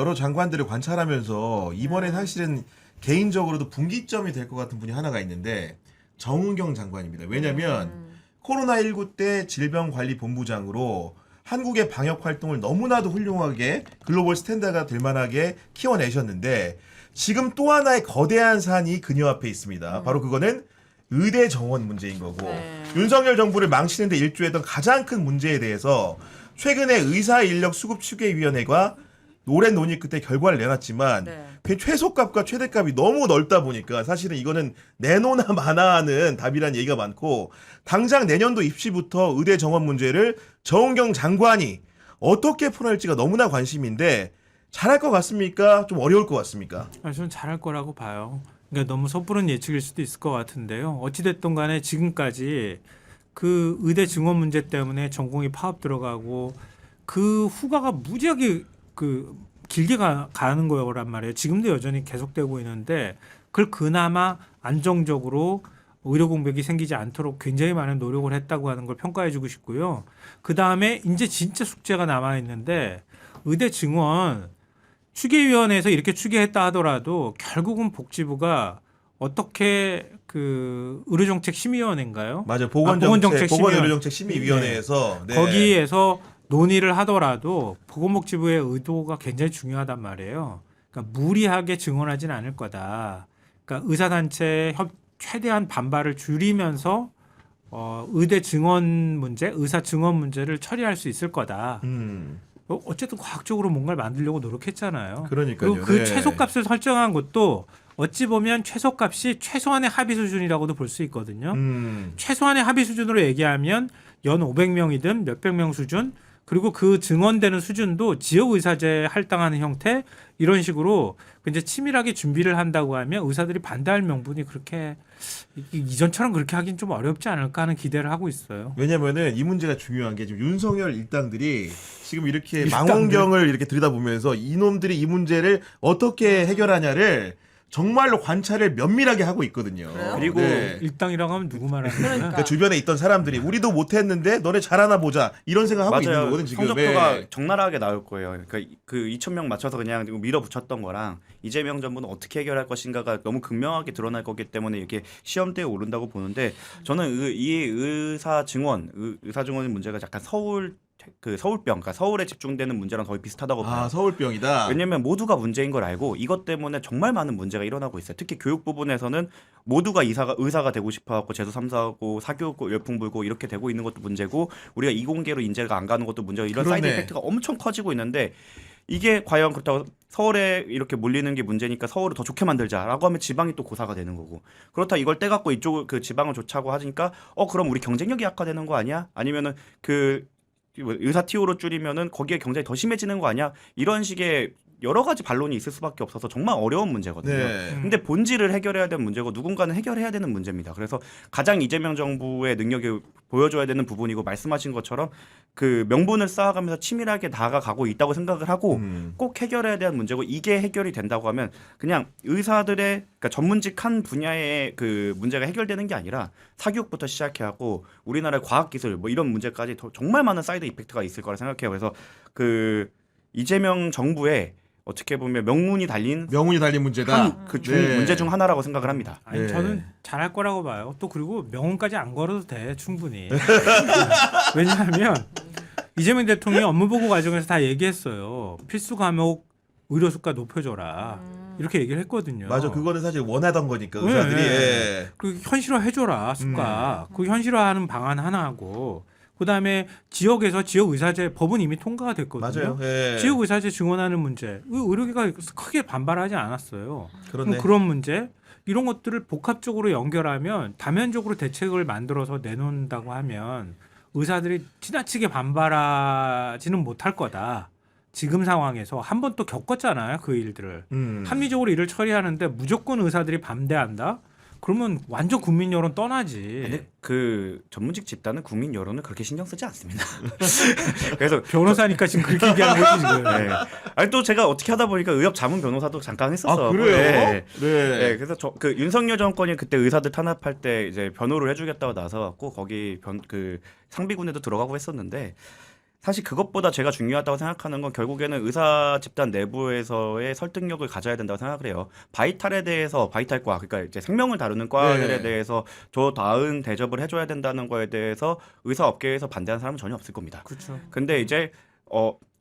여러 장관들을 관찰하면서 이번에 사실은 개인적으로도 분기점이 될 것 같은 분이 하나가 있는데 정은경 장관입니다. 왜냐하면 코로나19 때 질병관리본부장으로 한국의 방역 활동을 너무나도 훌륭하게 글로벌 스탠다드가 될 만하게 키워내셨는데 지금 또 하나의 거대한 산이 그녀 앞에 있습니다. 바로 그거는 의대 정원 문제인 거고 윤석열 정부를 망치는 데 일조했던 가장 큰 문제에 대해서 최근에 의사 인력 수급 추계위원회가 오랜 논의 끝에 결과를 내놨지만 그 최소값과 최대값이 너무 넓다 보니까 사실은 이거는 내놓나 마나 하는 답이란 얘기가 많고 당장 내년도 입시부터 의대 정원 문제를 정은경 장관이 어떻게 풀어낼지가 너무나 관심인데 잘할 것 같습니까? 좀 어려울 것 같습니까? 저는 잘할 거라고 봐요. 그러니까 너무 섣부른 예측일 수도 있을 것 같은데요. 어찌됐든 간에 지금까지 그 의대 증원 문제 때문에 전공이 파업 들어가고 그 후가가 무지하게 길게 가는 거란 말이에요. 지금도 여전히 계속되고 있는데 그걸 그나마 안정적으로 의료 공백이 생기지 않도록 굉장히 많은 노력을 했다고 하는 걸 평가해주고 싶고요. 그 다음에 이제 진짜 숙제가 남아 있는데 의대 증원 추계위원회에서 이렇게 추계했다 하더라도 결국은 복지부가 어떻게 그 의료정책심의위원회인가요? 맞아요. 보건의료정책심의위원회에서 거기에서 논의를 하더라도 보건복지부의 의도가 굉장히 중요하단 말이에요. 그러니까 무리하게 증원하지는 않을 거다. 그러니까 의사단체의 최대한 반발을 줄이면서 의대 증원 문제, 의사 증원 문제를 처리할 수 있을 거다. 어쨌든 과학적으로 뭔가를 만들려고 노력했잖아요. 그러니까요. 그리고 그 최소값을 설정한 것도 어찌 보면 최소값이 최소한의 합의 수준이라고도 볼 수 있거든요. 최소한의 합의 수준으로 얘기하면 연 500명이든 몇백 명 수준 그리고 그 증언되는 수준도 지역의사제 할당하는 형태 이런 식으로 이제 치밀하게 준비를 한다고 하면 의사들이 반대할 명분이 그렇게 이전처럼 그렇게 하긴 좀 어렵지 않을까 하는 기대를 하고 있어요. 왜냐면은 이 문제가 중요한 게 지금 윤석열 일당들이 지금 이렇게 망원경을 이렇게 들여다보면서 이놈들이 이 문제를 어떻게 해결하냐를 정말로 관찰을 면밀하게 하고 있거든요. 그리고 일당이라고 하면 누구 말하는 거예요? 그러니까 주변에 있던 사람들이 우리도 못했는데 너네 잘하나 보자 이런 생각하고 있는 거거든 지금. 성적표가 적나라하게 나올 거예요. 그러니까 그 2,000명 맞춰서 그냥 밀어붙였던 거랑 이재명 정부는 어떻게 해결할 것인가가 너무 극명하게 드러날 거기 때문에 이렇게 시험대에 오른다고 보는데 저는 이 의사 증원 문제가 약간 서울병, 그러니까 서울에 집중되는 문제랑 거의 비슷하다고 봐요. 아, 서울병이다. 왜냐하면 모두가 문제인 걸 알고 이것 때문에 정말 많은 문제가 일어나고 있어요. 특히 교육 부분에서는 모두가 의사가 되고 싶어하고 재수 3사하고 사교육 열풍 불고 이렇게 되고 있는 것도 문제고 우리가 이공계로 인재가 안 가는 것도 문제고 이런 사이드 이펙트가 엄청 커지고 있는데 이게 과연 그렇다고 서울에 이렇게 몰리는 게 문제니까 서울을 더 좋게 만들자라고 하면 지방이 또 고사가 되는 거고 그렇다 이걸 떼갖고 이쪽 그 지방을 좋자고 하니까 그럼 우리 경쟁력이 약화되는 거 아니야? 아니면은 그 의사 TO로 줄이면은 거기에 경쟁이 더 심해지는 거 아니야? 이런 식의 여러 가지 반론이 있을 수밖에 없어서 정말 어려운 문제거든요. 근데 본질을 해결해야 되는 문제고 누군가는 해결해야 되는 문제입니다. 그래서 가장 이재명 정부의 능력이 보여줘야 되는 부분이고 말씀하신 것처럼 그 명분을 쌓아가면서 치밀하게 나아가고 있다고 생각을 하고 꼭 해결해야 되는 문제고 이게 해결이 된다고 하면 그냥 의사들의 그러니까 전문직 한 분야의 그 문제가 해결되는 게 아니라 사교육부터 시작해하고 우리나라의 과학기술 뭐 이런 문제까지 정말 많은 사이드 이펙트가 있을 거라 생각해요. 그래서 그 이재명 정부의 어떻게 보면 명문이 달린 문제다. 문제 중 하나라고 생각을 합니다. 아니, 저는 잘할 거라고 봐요. 또 그리고 명언까지 안 걸어도 돼 충분히. 왜냐하면 이재명 대통령이 업무보고 과정에서 다 얘기했어요. 필수 과목 의료 수가 높여줘라 이렇게 얘기를 했거든요. 맞아, 그거는 사실 원하던 거니까 의사들이. 그 현실화 해줘라 수가. 그 현실화하는 방안 하나 하고. 그다음에 지역에서 지역의사제 법은 이미 통과가 됐거든요. 맞아요. 지역의사제 증원하는 문제 의료계가 크게 반발하지 않았어요. 그렇네. 그런 문제 이런 것들을 복합적으로 연결하면 다면적으로 대책을 만들어서 내놓는다고 하면 의사들이 지나치게 반발하지는 못할 거다. 지금 상황에서 한 번 또 겪었잖아요. 그 일들을. 합리적으로 일을 처리하는데 무조건 의사들이 반대한다? 그러면 완전 국민 여론 떠나지. 근데 그 전문직 집단은 국민 여론을 그렇게 신경 쓰지 않습니다. 그래서 변호사니까 지금 그렇게 얘기하는 거지 지금. 네. 아니 또 제가 어떻게 하다 보니까 의협 자문 변호사도 잠깐 했었어요. 아, 그래요? 네. 그래서 그 윤석열 정권이 그때 의사들 탄압할 때 이제 변호를 해주겠다고 나서갖고 거기 그 상비군에도 들어가고 했었는데 사실 그것보다 제가 중요하다고 생각하는 건 결국에는 의사 집단 내부에서의 설득력을 가져야 된다고 생각을 해요. 바이탈에 대해서 바이탈과 그러니까 이제 생명을 다루는 과들에 네. 대해서 더 나은 대접을 해줘야 된다는 거에 대해서 의사 업계에서 반대하는 사람은 전혀 없을 겁니다. 그렇죠. 근데 이제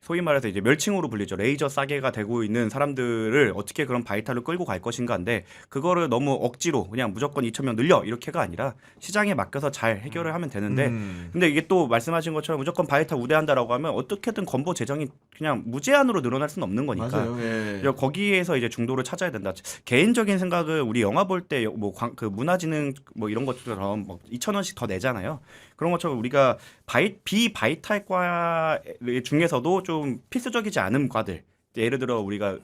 소위 말해서 이제 멸칭으로 불리죠. 레이저 싸게가 되고 있는 사람들을 어떻게 그런 바이탈로 끌고 갈 것인가인데 그거를 너무 억지로 그냥 무조건 2,000명 늘려 이렇게가 아니라 시장에 맡겨서 잘 해결을 하면 되는데 근데 이게 또 말씀하신 것처럼 무조건 바이탈 우대한다라고 하면 어떻게든 건보 재정이 그냥 무제한으로 늘어날 수는 없는 거니까 맞아요. 예. 그래서 거기에서 이제 중도를 찾아야 된다. 개인적인 생각은 우리 영화 볼 때 뭐 그 문화진흥 뭐 이런 것처럼 뭐 2,000원씩 더 내잖아요. 그런 것처럼 우리가 비바이탈과 중에서도 좀 필수적이지 않은 과들 예를 들어 우리가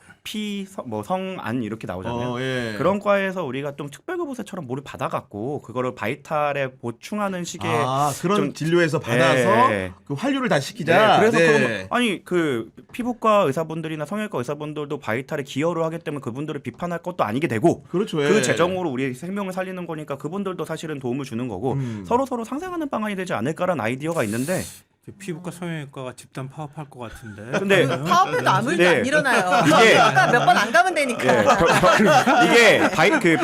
성안 이렇게 나오잖아요. 예. 그런 과에서 우리가 좀 특별교부세처럼 뭐를 받아갖고 그거를 바이탈에 보충하는 식의 그런 좀- 진료에서 받아서 네. 그 환류를 다 시키자. 그래서 네. 그러면 아니 그 피부과 의사분들이나 성형외과 의사분들도 바이탈에 기여를 하기 때문에 그분들을 비판할 것도 아니게 되고 그렇죠. 그 예. 재정으로 우리 생명을 살리는 거니까 그분들도 사실은 도움을 주는 거고 서로 상생하는 방안이 되지 않을까라는 아이디어가 있는데 피부과 성형외과가 집단 파업할 것 같은데. 근데 파업해도 아무 일도 네. 안 일어나요. 이게- 몇 번 안 가면 되니까. 이게 그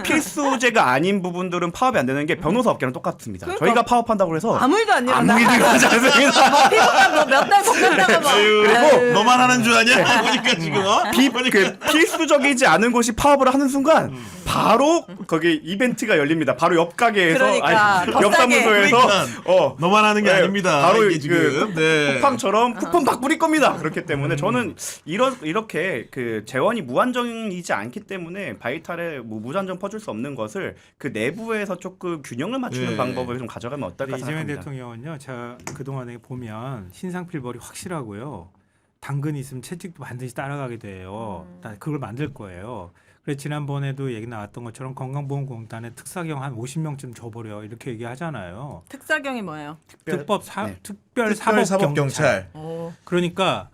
필수제가 아닌 부분들은 파업이 안 되는 게 변호사 업계랑 똑같습니다. 그러니까. 저희가 파업한다고 해서 아무 일도 안 일어나. 아무 일도 일어나지 않습니다. 피부과 뭐몇달 못 갔다가 막. 그리고 너만 하는 줄 아냐? 보니까 지금 그 필수적이지 않은 곳이 파업을 하는 순간 바로 거기 이벤트가 열립니다. 바로 옆 가게에서 그러니까, 더 옆 싸게. 사무소에서 그러니까. 너만 하는 게 네, 아닙니다. 바로 이게 지금 네. 쿠팡처럼 쿠폰 막 뿌릴 겁니다. 그렇기 때문에 저는 이렇게 그 재원이 무한정이지 않기 때문에 바이탈에 뭐 무한정 퍼줄 수 없는 것을 그 내부에서 조금 균형을 맞추는 네. 방법을 좀 가져가면 어떨까 이재명 생각합니다. 대통령은요, 제가 그동안에 보면 신상필벌이 확실하고요. 당근이 있으면 채찍도 반드시 따라가게 돼요. 다 그걸 만들 거예요. 그래서 지난번에도 얘기 나왔던 것처럼 건강보험공단에 특사경 한 50명쯤 줘버려 이렇게 얘기하잖아요. 특사경이 뭐예요? 특별 사법경찰. 사법경찰. 오. 그러니까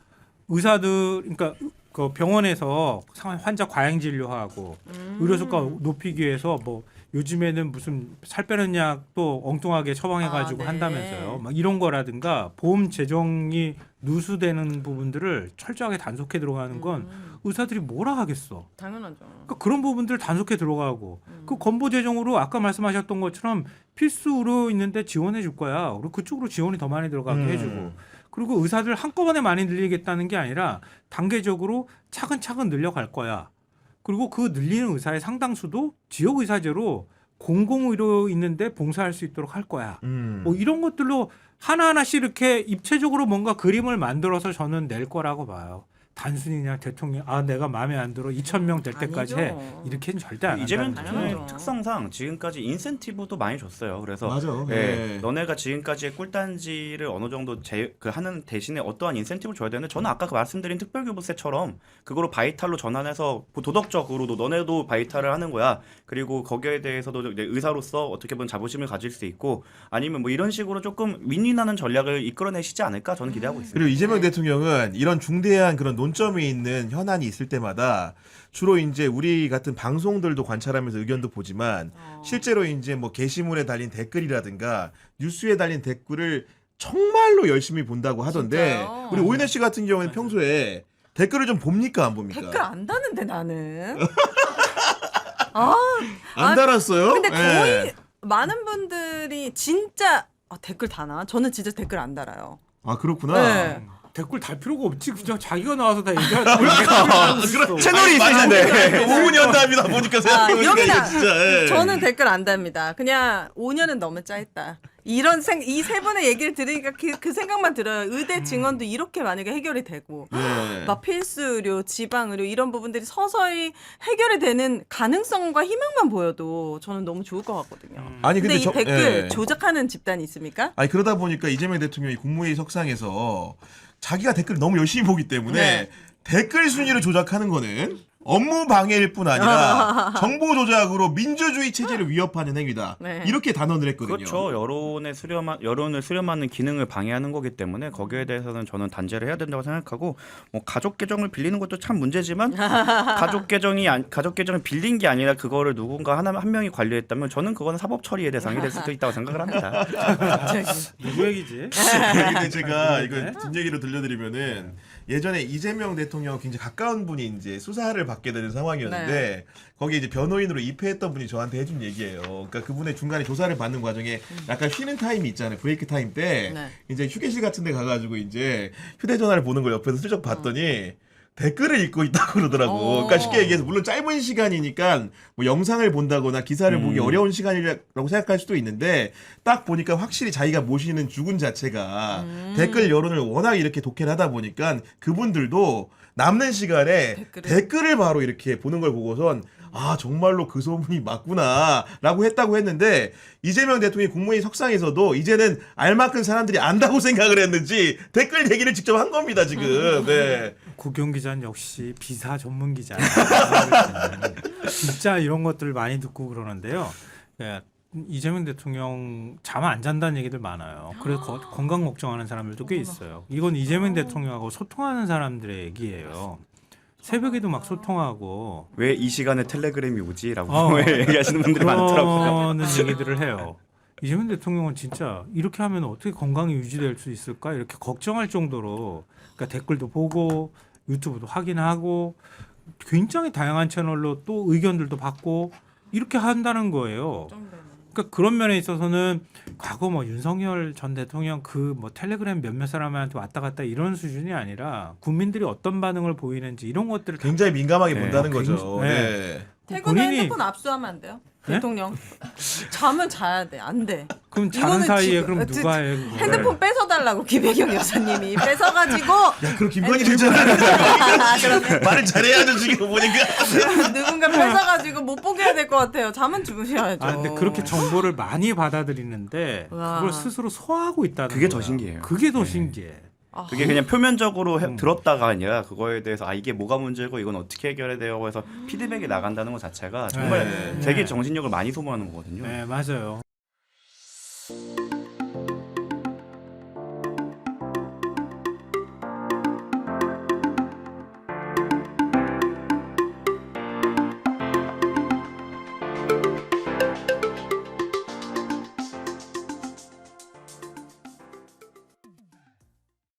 의사들, 그러니까 그 병원에서 환자 과잉 진료하고 의료수가 높이기 위해서 뭐 요즘에는 무슨 살 빼는 약도 엉뚱하게 처방해가지고 네. 한다면서요. 막 이런 거라든가 보험 재정이 누수되는 부분들을 철저하게 단속해 들어가는 건 의사들이 뭐라 하겠어. 당연하죠. 그러니까 그런 부분들 단속해 들어가고 그 건보 재정으로 아까 말씀하셨던 것처럼 필수 의료 있는데 지원해 줄 거야. 그리고 그쪽으로 지원이 더 많이 들어가게 해주고 그리고 의사들 한꺼번에 많이 늘리겠다는 게 아니라 단계적으로 차근차근 늘려갈 거야. 그리고 그 늘리는 의사의 상당수도 지역 의사제로 공공의료 있는데 봉사할 수 있도록 할 거야. 뭐 이런 것들로 하나하나씩 이렇게 입체적으로 뭔가 그림을 만들어서 저는 낼 거라고 봐요. 단순히 그냥 대통령 내가 마음에 안 들어 2,000명 될 때까지 해 아니죠. 이렇게는 절대 안 이재명 한다는 대통령의 거죠. 당연하죠. 특성상 지금까지 인센티브도 많이 줬어요. 그래서 맞아. 예, 네. 너네가 지금까지의 꿀단지를 어느 정도 하는 대신에 어떠한 인센티브를 줘야 되는데 저는 아까 그 말씀드린 특별교부세처럼 그거로 바이탈로 전환해서 도덕적으로도 너네도 바이탈을 하는 거야. 그리고 거기에 대해서도 이제 의사로서 어떻게 보면 자부심을 가질 수 있고 아니면 뭐 이런 식으로 조금 윈윈하는 전략을 이끌어내시지 않을까 저는 기대하고 있습니다. 그리고 이재명 대통령은 이런 중대한 그런 논점이 있는 현안이 있을 때마다 주로 이제 우리 같은 방송들도 관찰하면서 의견도 보지만 실제로 이제 뭐 게시물에 달린 댓글이라든가 뉴스에 달린 댓글을 정말로 열심히 본다고 하던데 진짜요? 우리 오인혜 씨 같은 경우는 평소에 댓글을 좀 봅니까 안 봅니까? 댓글 안다는데 나는. 안 달았어요? 근데 거의 예. 많은 분들이 진짜 댓글 다나? 저는 진짜 댓글 안 달아요. 아 그렇구나. 네. 댓글 달 필요가 없지. 그냥 자기가 나와서 다 얘기하는 채널이 있으신데 5년 답이다 보니까 생각해보니까 여기다. 이게 진짜. 예. 저는 댓글 안 답니다. 그냥 5년은 너무 짧다. 이 세 분의 얘기를 들으니까 그 생각만 들어요. 의대 증원도 이렇게 만약에 해결이 되고 네. 막 필수의료, 지방의료 이런 부분들이 서서히 해결이 되는 가능성과 희망만 보여도 저는 너무 좋을 것 같거든요. 아니 근데 근데 이 댓글 예. 조작하는 집단이 있습니까? 아니 그러다 보니까 이재명 대통령이 국무회의 석상에서 자기가 댓글을 너무 열심히 보기 때문에 네. 댓글 순위를 조작하는 거는 업무 방해일 뿐 아니라 정보 조작으로 민주주의 체제를 위협하는 행위다. 네. 이렇게 단언을 했거든요. 그렇죠. 여론을 수렴하는 기능을 방해하는 거기 때문에 거기에 대해서는 저는 단죄를 해야 된다고 생각하고 뭐 가족 계정을 빌리는 것도 참 문제지만 가족 계정을 빌린 게 아니라 그거를 누군가 한 명이 관리했다면 저는 그거는 사법 처리의 대상이 될 수도 있다고 생각을 합니다. 누구 얘기지? 근데 제가 이거 뒷얘기로 들려드리면은 예전에 이재명 대통령 굉장히 가까운 분이 이제 수사를 받게 되는 상황이었는데 거기에 이제 변호인으로 입회했던 분이 저한테 해준 얘기예요. 그러니까 그분의 중간에 조사를 받는 과정에 약간 쉬는 타임이 있잖아요. 브레이크 타임 때 네. 이제 휴게실 같은 데 가가지고 이제 휴대전화를 보는 걸 옆에서 슬쩍 봤더니 댓글을 읽고 있다고 그러더라고. 그러니까 쉽게 얘기해서 물론 짧은 시간이니까 뭐 영상을 본다거나 기사를 보기 어려운 시간이라고 생각할 수도 있는데 딱 보니까 확실히 자기가 모시는 주군 자체가 댓글 여론을 워낙 이렇게 독해를 하다 보니까 그분들도 남는 시간에 댓글을 바로 이렇게 보는 걸 보고선 아 정말로 그 소문이 맞구나라고 했다고 했는데 이재명 대통령이 국무회의 석상에서도 이제는 알만큼 사람들이 안다고 생각을 했는지 댓글 얘기를 직접 한 겁니다 지금. 네. 국영 기자는 역시 비사 전문 기자. 진짜 이런 것들을 많이 듣고 그러는데요. 예, 이재명 대통령 잠 안 잔다는 얘기들 많아요. 그래서 건강 걱정하는 사람들도 꽤 있어요. 이건 이재명 대통령하고 소통하는 사람들의 얘기예요. 새벽에도 막 소통하고 왜 이 시간에 텔레그램이 오지라고 얘기하시는 분들이 많더라고요. 그러는 얘기들을 해요. 이재명 대통령은 진짜 이렇게 하면 어떻게 건강이 유지될 수 있을까 이렇게 걱정할 정도로 그러니까 댓글도 보고 유튜브도 확인하고 굉장히 다양한 채널로 또 의견들도 받고 이렇게 한다는 거예요. 그러니까 그런 면에 있어서는 과거 뭐 윤석열 전 대통령 그 뭐 텔레그램 몇몇 사람한테 왔다 갔다 이런 수준이 아니라 국민들이 어떤 반응을 보이는지 이런 것들을 굉장히 민감하게 네. 본다는 거죠. 네. 네. 퇴근에 본인이- 핸드폰 압수하면 안 돼요? 네? 대통령 잠은 자야 돼. 안 돼. 그럼 자는 이거는 사이에 지금- 그럼 누가 해? 그걸? 핸드폰 뺏어달라고 김혜경 여사님이 뺏어가지고 야 그럼 김건희 되잖아. 말을 잘해야죠 지금 보니까. 누군가 뺏어가지고 못 보게 해야 될 것 같아요. 잠은 주무셔야죠. 아 근데 그렇게 정보를 많이 받아들이는데 와. 그걸 스스로 소화하고 있다는 그게 더 거야. 신기해요. 그게 더 네. 신기해. 그게 그냥 표면적으로 들었다가 아니라 그거에 대해서 아 이게 뭐가 문제고 이건 어떻게 해결해야 돼요 해서 피드백이 나간다는 것 자체가 정말 네. 되게 정신력을 많이 소모하는 거거든요. 네 맞아요.